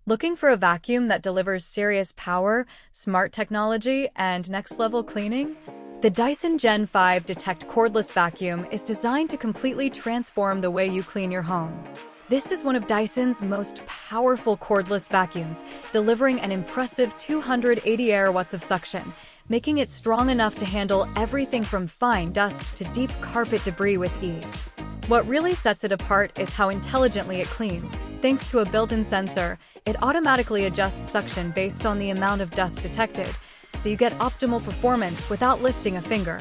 Looking for a vacuum that delivers serious power, smart technology, and next-level cleaning? The Dyson Gen5detect cordless vacuum is designed to completely transform the way you clean your home. This is one of Dyson's most powerful cordless vacuums, delivering an impressive 280 air watts of suction, making it strong enough to handle everything from fine dust to deep carpet debris with ease. What really sets it apart is how intelligently it cleans. Thanks to a built-in sensor, it automatically adjusts suction based on the amount of dust detected, so you get optimal performance without lifting a finger.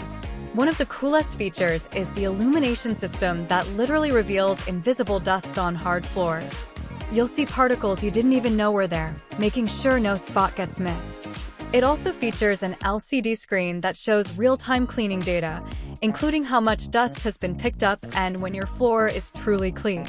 One of the coolest features is the illumination system that literally reveals invisible dust on hard floors. You'll see particles you didn't even know were there, making sure no spot gets missed. It also features an LCD screen that shows real-time cleaning data, including how much dust has been picked up and when your floor is truly clean.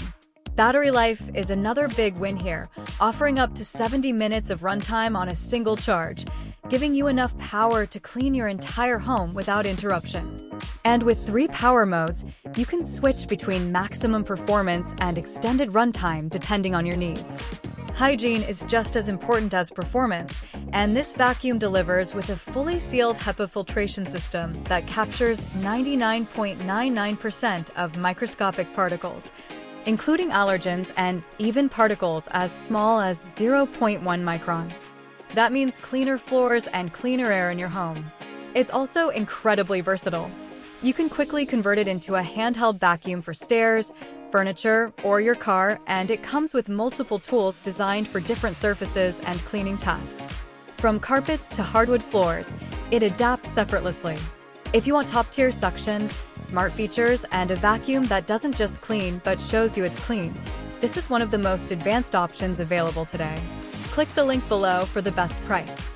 Battery life is another big win here, offering up to 70 minutes of runtime on a single charge, giving you enough power to clean your entire home without interruption. And with 3 power modes, you can switch between maximum performance and extended runtime depending on your needs. Hygiene is just as important as performance, and this vacuum delivers with a fully sealed HEPA filtration system that captures 99.99% of microscopic particles, including allergens and even particles as small as 0.1 microns. That means cleaner floors and cleaner air in your home. It's also incredibly versatile. You can quickly convert it into a handheld vacuum for stairs, furniture, or your car, and it comes with multiple tools designed for different surfaces and cleaning tasks. From carpets to hardwood floors, it adapts effortlessly. If you want top-tier suction, smart features, and a vacuum that doesn't just clean but shows you it's clean, this is one of the most advanced options available today. Click the link below for the best price.